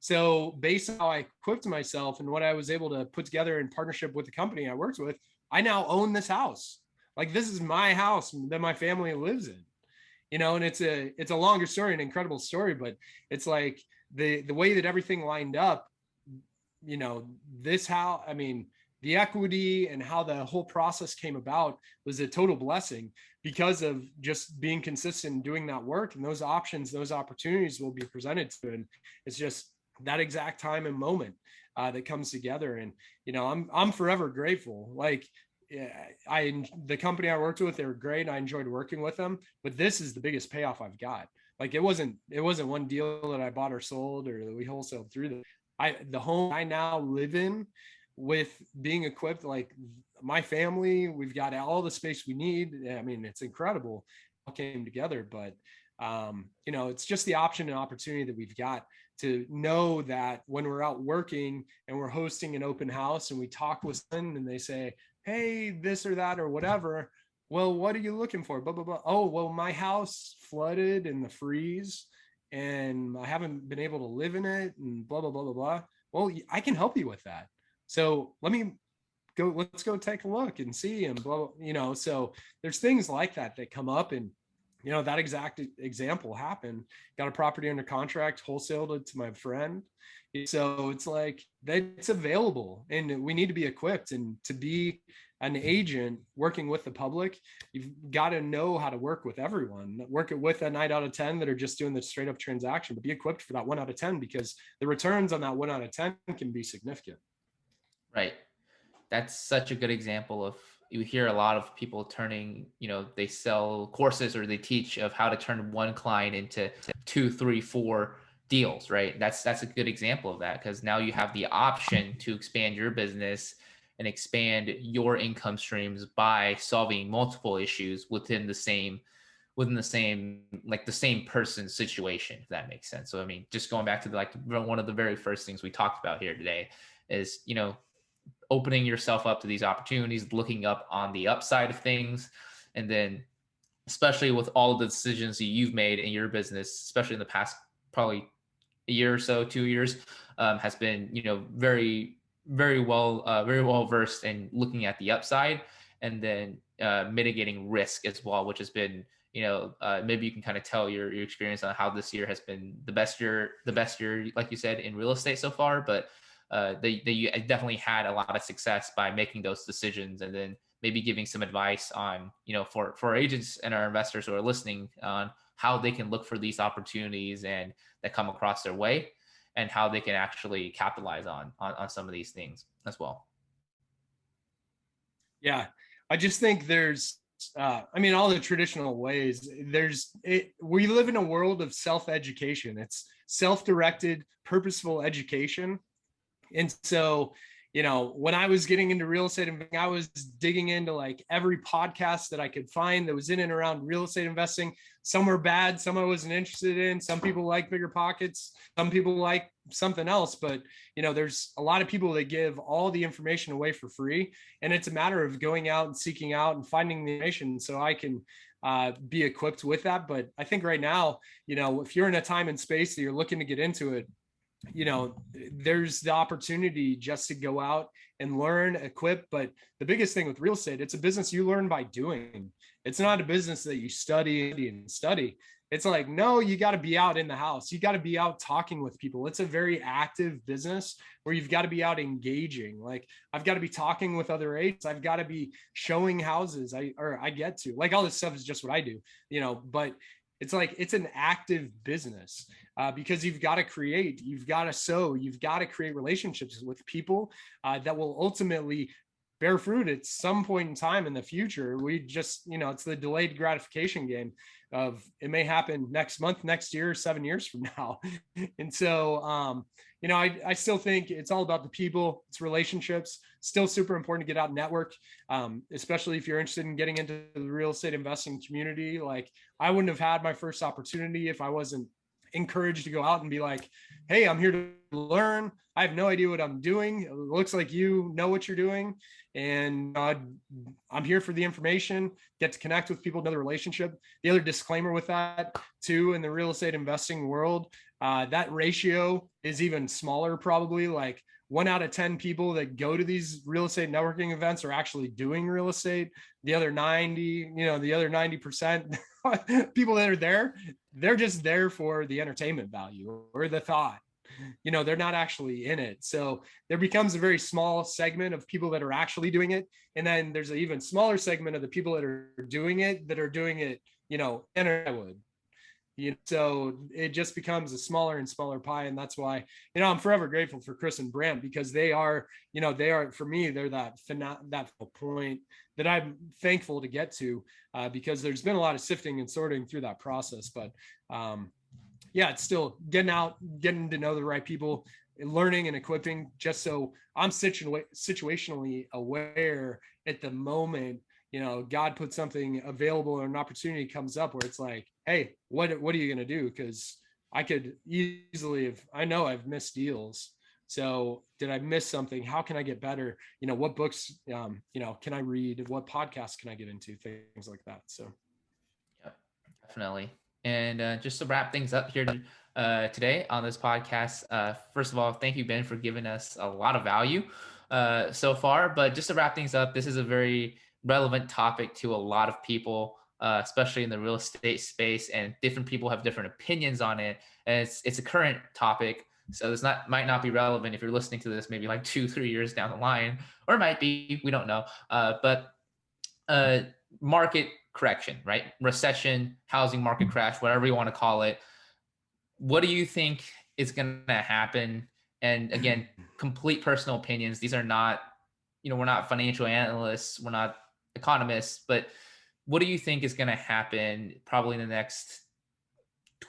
So based on how I equipped myself and what I was able to put together in partnership with the company I worked with, I now own this house. Like this is my house that my family lives in. And it's a longer story, an incredible story, but it's like the way that everything lined up, the equity and how the whole process came about was a total blessing because of just being consistent and doing that work, and those options, those opportunities will be presented to. And it's just that exact time and moment that comes together. And, I'm forever grateful. Like, yeah, the company I worked with, they were great. I enjoyed working with them, but this is the biggest payoff I've got. Like it wasn't one deal that I bought or sold or that we wholesaled through. The home I now live in, with being equipped, like my family, we've got all the space we need. I mean, it's incredible. It all came together, but it's just the option and opportunity that we've got to know that when we're out working and we're hosting an open house and we talk with someone and they say, hey, this or that or whatever. Well, what are you looking for? Blah, blah, blah. Oh, well, my house flooded in the freeze and I haven't been able to live in it and blah, blah, blah, blah, blah. Well, I can help you with that. So let's go take a look and see and blah, so there's things like that come up. And, that exact example happened. Got a property under contract, wholesaled it to my friend. So it's like that's available, and we need to be equipped. And to be an agent working with the public, you've got to know how to work with everyone. Work it with a 9 out of 10 that are just doing the straight up transaction, but be equipped for that 1 out of 10, because the returns on that 1 out of 10 can be significant. Right. That's such a good example of, you hear a lot of people turning, they sell courses or they teach of how to turn one client into two, three, four, deals, right? That's a good example of that, because now you have the option to expand your business and expand your income streams by solving multiple issues within the same like the same person's situation, if that makes sense. So I mean, just going back to like one of the very first things we talked about here today is, opening yourself up to these opportunities, looking up on the upside of things, and then especially with all of the decisions that you've made in your business, especially in the past probably a year or so, 2 years, has been, very, very well versed in looking at the upside, and then mitigating risk as well, which has been, maybe you can kind of tell your experience on how this year has been the best year, like you said, in real estate so far. But you definitely had a lot of success by making those decisions, and then maybe giving some advice on, for agents and our investors who are listening, on how they can look for these opportunities and that come across their way, and how they can actually capitalize on some of these things as well. Yeah, I just think there's, I mean, all the traditional ways. We live in a world of self-education. It's self-directed, purposeful education. And so, when I was getting into real estate investing, I was digging into like every podcast that I could find that was in and around real estate investing. Some were bad, some I wasn't interested in. Some people like bigger pockets, some people like something else. But, there's a lot of people that give all the information away for free. And it's a matter of going out and seeking out and finding the information so I can be equipped with that. But I think right now, if you're in a time and space that you're looking to get into it, there's the opportunity just to go out and learn, equip. But the biggest thing with real estate, it's a business you learn by doing. It's not a business that you study and study. It's like, no, you got to be out in the house. You got to be out talking with people. It's a very active business where you've got to be out engaging. Like, I've got to be talking with other agents. I've got to be showing houses. I get to, like, all this stuff is just what I do, but it's like, it's an active business. Because you've got to create, you've got to sow, you've got to create relationships with people that will ultimately bear fruit at some point in time in the future. We just, it's the delayed gratification game of, it may happen next month, next year, 7 years from now. And so, I still think it's all about the people, it's relationships. Still super important to get out and network, especially if you're interested in getting into the real estate investing community. Like, I wouldn't have had my first opportunity if I wasn't encouraged to go out and be like, hey, I'm here to learn. I have no idea what I'm doing. It looks like you know what you're doing. And I'm here for the information, get to connect with people, another relationship. The other disclaimer with that too, in the real estate investing world, that ratio is even smaller, probably. Like, 1 out of 10 people that go to these real estate networking events are actually doing real estate. The other 90%, people that are there, they're just there for the entertainment value or the thought. They're not actually in it. So there becomes a very small segment of people that are actually doing it. And then there's an even smaller segment of the people that are doing it, and I would. So it just becomes a smaller and smaller pie. And that's why, I'm forever grateful for Chris and Brant, because they are, for me, they're that point that I'm thankful to get to, because there's been a lot of sifting and sorting through that process. But yeah, it's still getting out, getting to know the right people, learning and equipping, just so I'm situationally aware at the moment. God put something available or an opportunity comes up where it's like, hey, what are you going to do? Because I could easily I know I've missed deals. So did I miss something? How can I get better? What books, can I read? What podcasts can I get into? Things like that. So. Yeah, definitely. And just to wrap things up here today on this podcast, first of all, thank you, Ben, for giving us a lot of value so far. But just to wrap things up, this is a very relevant topic to a lot of people, especially in the real estate space, and different people have different opinions on it. And it's a current topic, so this might not be relevant if you're listening to this maybe like 2-3 years down the line, or it might be, we don't know. But market correction, right? Recession, housing market crash, whatever you want to call it. What do you think is going to happen? And again, complete personal opinions. These are not, we're not financial analysts, we're not economists, but what do you think is going to happen probably in the next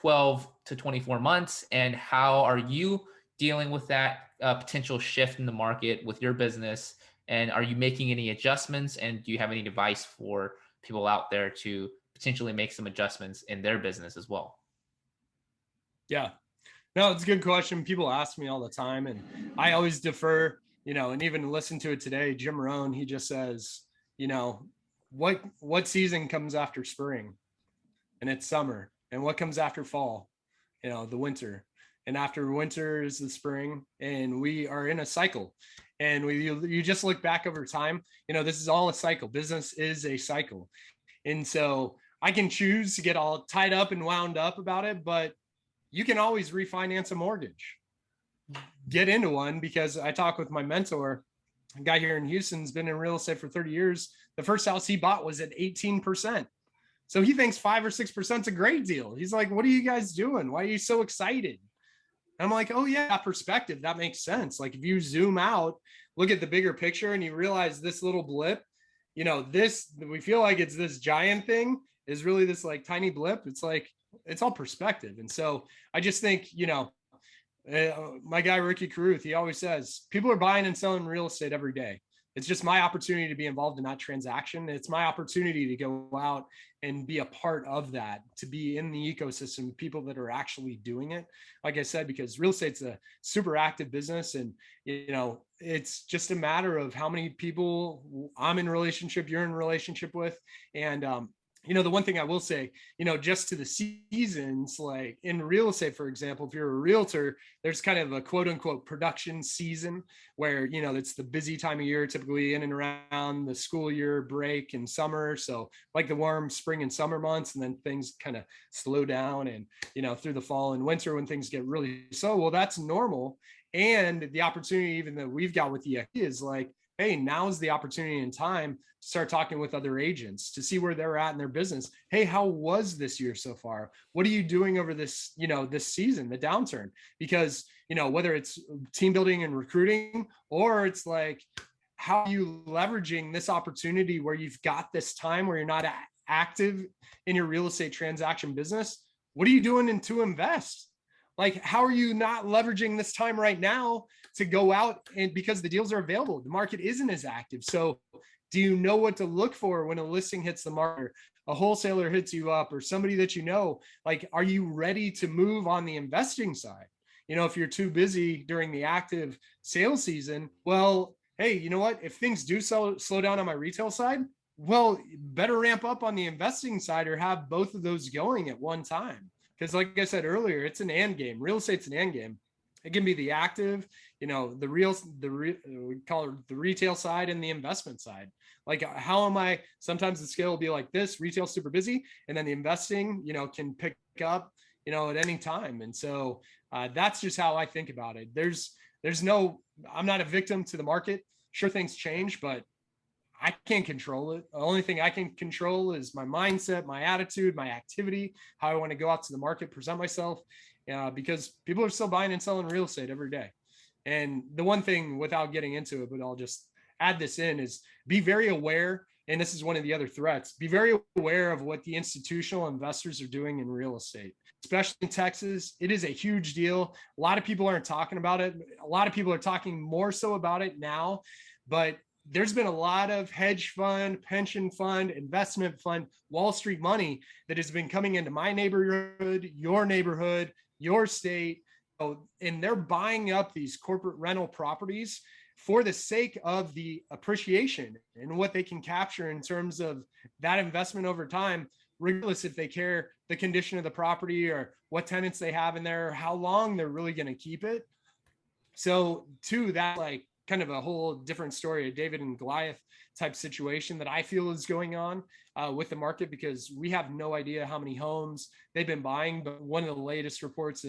12 to 24 months? And how are you dealing with that potential shift in the market with your business? And are you making any adjustments? And do you have any advice for people out there to potentially make some adjustments in their business as well? Yeah. No, it's a good question. People ask me all the time, and I always defer, and even listen to it today. Jim Rohn, he just says, you know, what season comes after spring? And it's summer. And what comes after fall? The winter. And after winter is the spring, and we are in a cycle. And you just look back over time, this is all a cycle. Business is a cycle. And so I can choose to get all tied up and wound up about it, but you can always refinance a mortgage, get into one, because I talk with my mentor, a guy here in Houston's been in real estate for 30 years. The first house he bought was at 18%. So he thinks 5 or 6% is a great deal. He's like, what are you guys doing? Why are you so excited? And I'm like, oh yeah, perspective. That makes sense. Like if you zoom out, look at the bigger picture, and you realize this little blip, this, we feel like it's this giant thing, is really this like tiny blip. It's like, it's all perspective. And so I just think, my guy, Ricky Carruth, he always says, people are buying and selling real estate every day. It's just my opportunity to be involved in that transaction. It's my opportunity to go out and be a part of that, to be in the ecosystem, people that are actually doing it. Like I said, because real estate's a super active business, and, it's just a matter of how many people I'm in relationship, you're in relationship with. And, the one thing I will say, just to the seasons, like in real estate, for example, if you're a realtor, there's kind of a quote unquote production season where, it's the busy time of year, typically in and around the school year break and summer. So like the warm spring and summer months, and then things kind of slow down, and, through the fall and winter when things get really slow. Well, that's normal. And the opportunity even that we've got with the is like, hey, now's the opportunity and time to start talking with other agents to see where they're at in their business. Hey, how was this year so far? What are you doing over this, this season, the downturn? Because, whether it's team building and recruiting, or it's like, how are you leveraging this opportunity where you've got this time where you're not active in your real estate transaction business? What are you doing to invest? Like, how are you not leveraging this time right now to go out, and because the deals are available, the market isn't as active. So do you know what to look for when a listing hits the market, a wholesaler hits you up, or somebody that like, are you ready to move on the investing side? If you're too busy during the active sales season, well, hey, you know what? If things do slow down on my retail side, well, better ramp up on the investing side, or have both of those going at one time. Because like I said earlier, it's an and game. Real estate's an and game. It can be the active, we call it the retail side and the investment side. Like, how am I, sometimes the scale will be like this, retail super busy, and then the investing, can pick up, at any time. And so that's just how I think about it. I'm not a victim to the market. Sure, things change, but I can't control it. The only thing I can control is my mindset, my attitude, my activity, how I want to go out to the market, present myself, because people are still buying and selling real estate every day. And the one thing, without getting into it, but I'll just add this in, is be very aware. And this is one of the other threats. Be very aware of what the institutional investors are doing in real estate, especially in Texas. It is a huge deal. A lot of people aren't talking about it. A lot of people are talking more so about it now, but there's been a lot of hedge fund, pension fund, investment fund, Wall Street money that has been coming into my neighborhood, your state, and they're buying up these corporate rental properties for the sake of the appreciation and what they can capture in terms of that investment over time, regardless if they care the condition of the property or what tenants they have in there, or how long they're really going to keep it. So to that, like, kind of a whole different story, a David and Goliath type situation that I feel is going on with the market, because we have no idea how many homes they've been buying. But one of the latest reports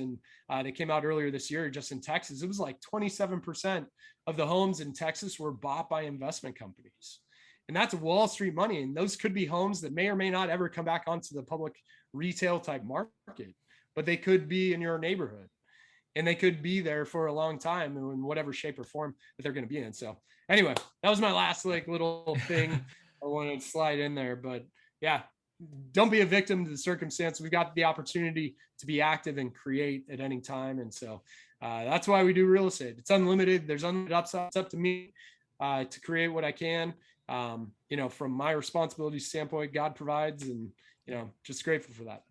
that came out earlier this year, just in Texas, it was like 27% of the homes in Texas were bought by investment companies. And that's Wall Street money. And those could be homes that may or may not ever come back onto the public retail type market, but they could be in your neighborhood. And they could be there for a long time in whatever shape or form that they're going to be in. So anyway, that was my last little thing I wanted to slide in there. But yeah. don't be a victim to the circumstance. We've got the opportunity to be active and create at any time. And so that's why we do real estate. It's unlimited. There's unlimited upside. It's up to me to create what I can. From my responsibility standpoint, God provides, and, just grateful for that.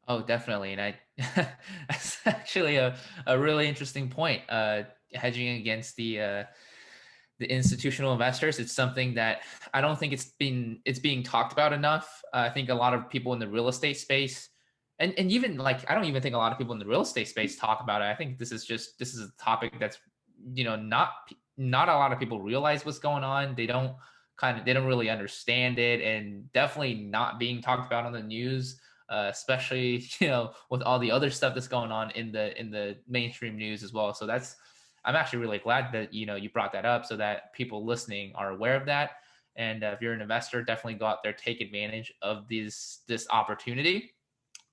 Oh, definitely. And that's actually a really interesting point. Hedging against the institutional investors. It's something that I don't think it's being talked about enough. I think a lot of people in the real estate space, and even like I don't even think a lot of people in the real estate space talk about it. I think this is a topic that's not a lot of people realize what's going on. They don't really understand it, and definitely not being talked about on the news. Especially with all the other stuff that's going on in the mainstream news as well. So I'm actually really glad that you brought that up so that people listening are aware of that. And if you're an investor, definitely go out there, take advantage of this opportunity,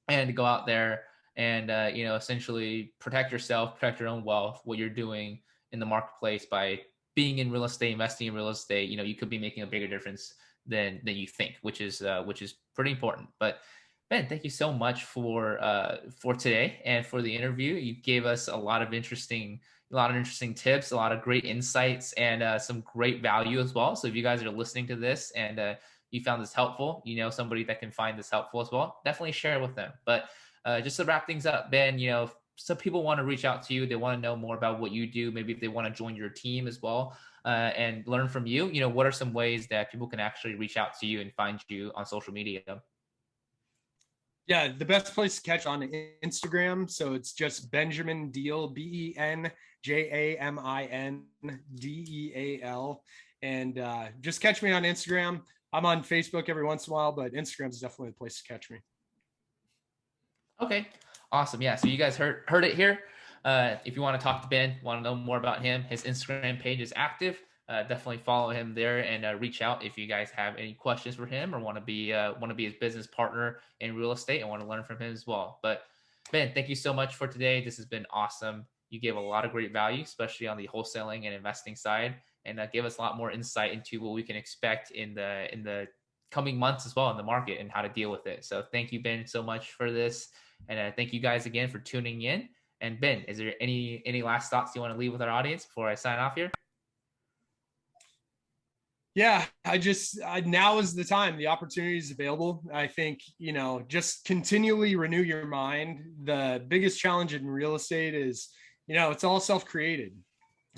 and go out there and essentially protect yourself, protect your own wealth, what you're doing in the marketplace by being in real estate, investing in real estate. You could be making a bigger difference than you think, which is pretty important. But Ben, thank you so much for today and for the interview. You gave us a lot of interesting tips, a lot of great insights, and some great value as well. So if you guys are listening to this and you found this helpful, somebody that can find this helpful as well, definitely share it with them. But just to wrap things up, Ben, if some people want to reach out to you, they want to know more about what you do, maybe if they want to join your team as well, and learn from you, what are some ways that people can actually reach out to you and find you on social media? Yeah, the best place to catch on Instagram. So it's just Benjamin Deal, BenjaminDeal. And just catch me on Instagram. I'm on Facebook every once in a while, but Instagram is definitely the place to catch me. Okay, awesome. Yeah, so you guys heard it here. If you want to talk to Ben, want to know more about him, his Instagram page is active. Definitely follow him there and reach out if you guys have any questions for him or want to be his business partner in real estate and want to learn from him as well. But Ben, thank you so much for today. This has been awesome. You gave a lot of great value, especially on the wholesaling and investing side, and gave us a lot more insight into what we can expect in the coming months as well in the market and how to deal with it. So thank you, Ben, so much for this. And thank you guys again for tuning in. And Ben, is there any last thoughts you want to leave with our audience before I sign off here? Yeah, now is the time. The opportunity is available. I think, just continually renew your mind. The biggest challenge in real estate is, it's all self-created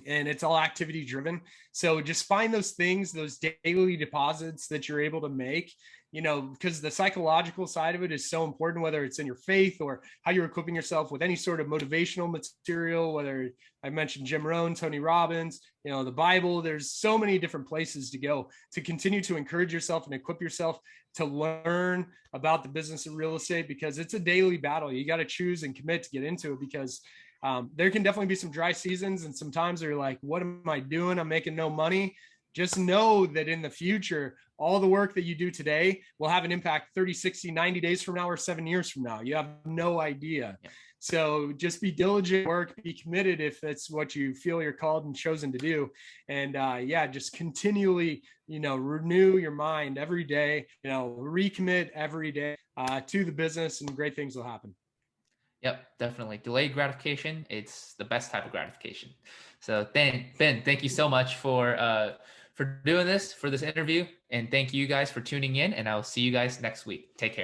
and it's all activity driven. So just find those things, those daily deposits that you're able to make, because the psychological side of it is so important, whether it's in your faith or how you're equipping yourself with any sort of motivational material, whether I mentioned Jim Rohn, Tony Robbins, the Bible. There's so many different places to go to continue to encourage yourself and equip yourself to learn about the business of real estate, because it's a daily battle. You got to choose and commit to get into it, because there can definitely be some dry seasons and sometimes they're like, what am I doing? I'm making no money. Just know that in the future, all the work that you do today will have an impact 30, 60, 90 days from now or 7 years from now. You have no idea. Yeah. So just be diligent, work, be committed if it's what you feel you're called and chosen to do. And just continually, renew your mind every day, recommit every day to the business, and great things will happen. Yep, definitely. Delayed gratification, it's the best type of gratification. So Ben, thank you so much for doing this, for this interview. And thank you guys for tuning in. And I will see you guys next week. Take care.